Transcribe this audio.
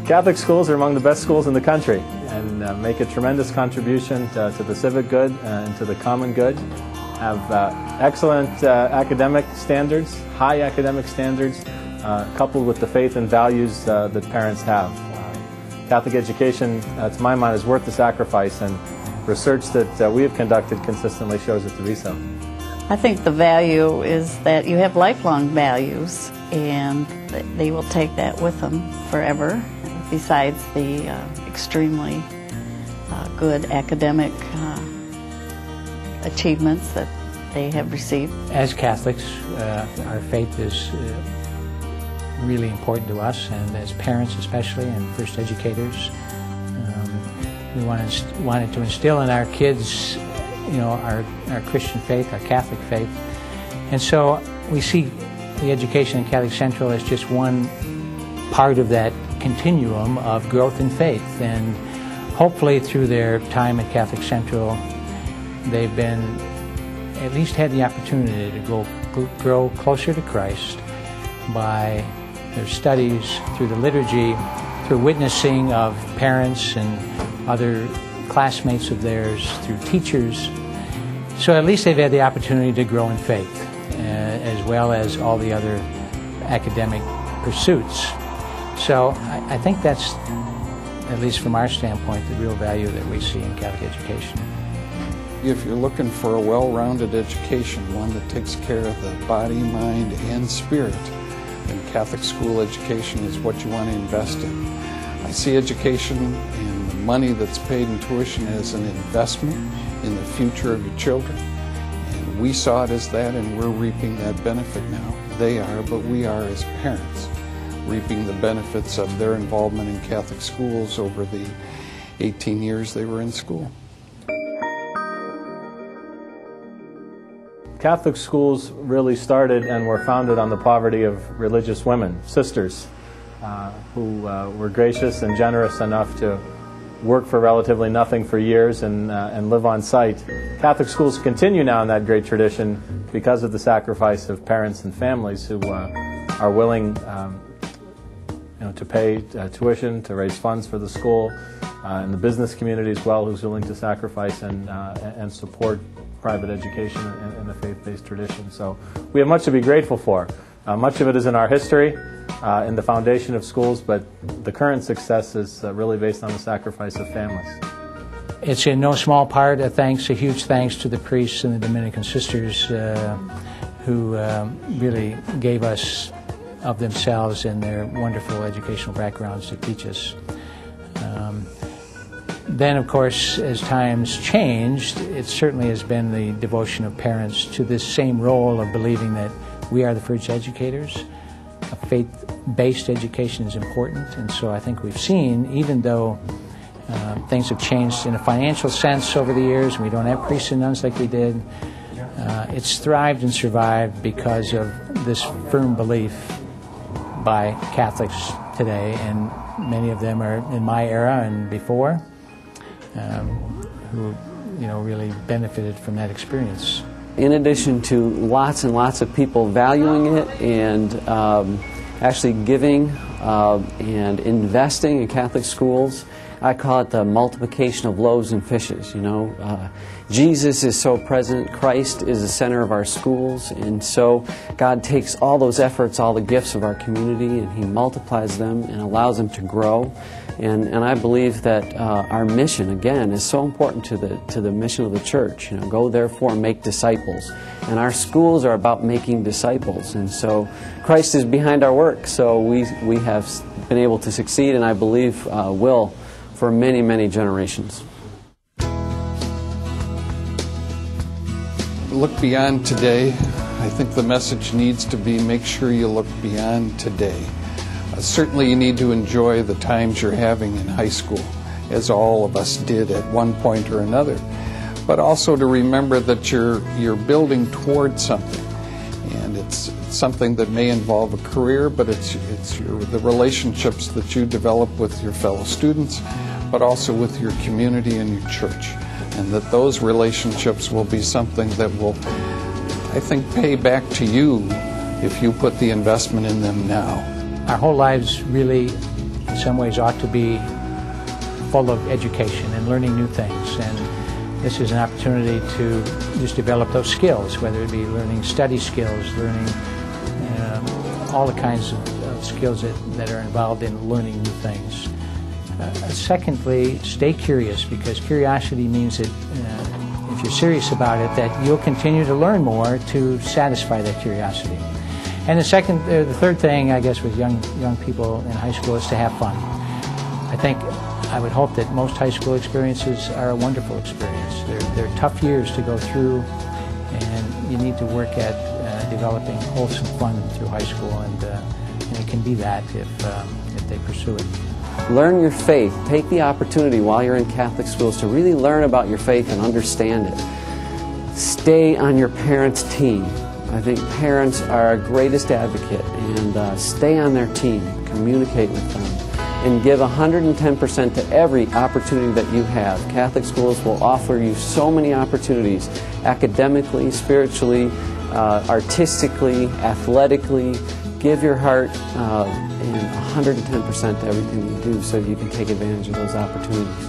Catholic schools are among the best schools in the country and make a tremendous contribution to the civic good and to the common good. Have excellent academic standards, high academic standards, coupled with the faith and values that parents have. Catholic education, to my mind, is worth the sacrifice, and research that we have conducted consistently shows it to be so. I think the value is that you have lifelong values, and they will take that with them forever, besides the extremely good academic achievements that they have received. As Catholics, our faith is really important to us, and as parents especially, and first educators, we wanted to instill in our kids, our Christian faith, our Catholic faith. And so we see the education in Catholic Central as just one part of that continuum of growth in faith. And hopefully through their time at Catholic Central, they've been, at least had the opportunity to grow closer to Christ by their studies, through the liturgy, through witnessing of parents and other classmates of theirs, through teachers. So at least they've had the opportunity to grow in faith, as well as all the other academic pursuits. So I think that's, at least from our standpoint, the real value that we see in Catholic education. If you're looking for a well-rounded education, one that takes care of the body, mind, and spirit, then Catholic school education is what you want to invest in. I see education and the money that's paid in tuition as an investment in the future of your children. And we saw it as that, and we're reaping that benefit now. They are, but we are as parents, reaping the benefits of their involvement in Catholic schools over the 18 years they were in school. Catholic schools really started and were founded on the poverty of religious women, sisters, who were gracious and generous enough to work for relatively nothing for years and live on site. Catholic schools continue now in that great tradition because of the sacrifice of parents and families who are willing to pay tuition, to raise funds for the school, and the business community as well, who's willing to sacrifice and support private education in the faith-based tradition. So we have much to be grateful for. Much of it is in our history, in the foundation of schools, but the current success is really based on the sacrifice of families. It's in no small part a huge thanks to the priests and the Dominican sisters who really gave us of themselves and their wonderful educational backgrounds to teach us. Then, of course, as times changed, it certainly has been the devotion of parents to this same role of believing that we are the first educators. A faith-based education is important, and so I think we've seen, even though things have changed in a financial sense over the years, and we don't have priests and nuns like we did, it's thrived and survived because of this firm belief by Catholics today, and many of them are in my era and before, who really benefited from that experience. In addition to lots and lots of people valuing it and actually giving and investing in Catholic schools, I call it the multiplication of loaves and fishes. Jesus is so present. Christ is the center of our schools, and so God takes all those efforts, all the gifts of our community, and He multiplies them and allows them to grow. And I believe that our mission, again, is so important to the mission of the church. Go therefore and make disciples. And our schools are about making disciples. And so Christ is behind our work. So we have been able to succeed, and I believe will for many, many generations. Look beyond today. I think the message needs to be make sure you look beyond today. Certainly you need to enjoy the times you're having in high school, as all of us did at one point or another, but also to remember that you're building towards something, and it's something that may involve a career, but it's the relationships that you develop with your fellow students, but also with your community and your church, and that those relationships will be something that will, I think, pay back to you if you put the investment in them now. Our whole lives really some ways ought to be full of education and learning new things. And this is an opportunity to just develop those skills, whether it be learning study skills, learning all the kinds of skills that are involved in learning new things. Secondly, stay curious, because curiosity means that if you're serious about it, that you'll continue to learn more to satisfy that curiosity. And the third thing, I guess, with young people in high school is to have fun. I would hope that most high school experiences are a wonderful experience. They're tough years to go through, and you need to work at developing wholesome fun through high school, and it can be that if they pursue it. Learn your faith. Take the opportunity while you're in Catholic schools to really learn about your faith and understand it. Stay on your parents' team. I think parents are our greatest advocate, and stay on their team, communicate with them, and give 110% to every opportunity that you have. Catholic schools will offer you so many opportunities, academically, spiritually, artistically, athletically. Give your heart and 110% to everything you do so you can take advantage of those opportunities.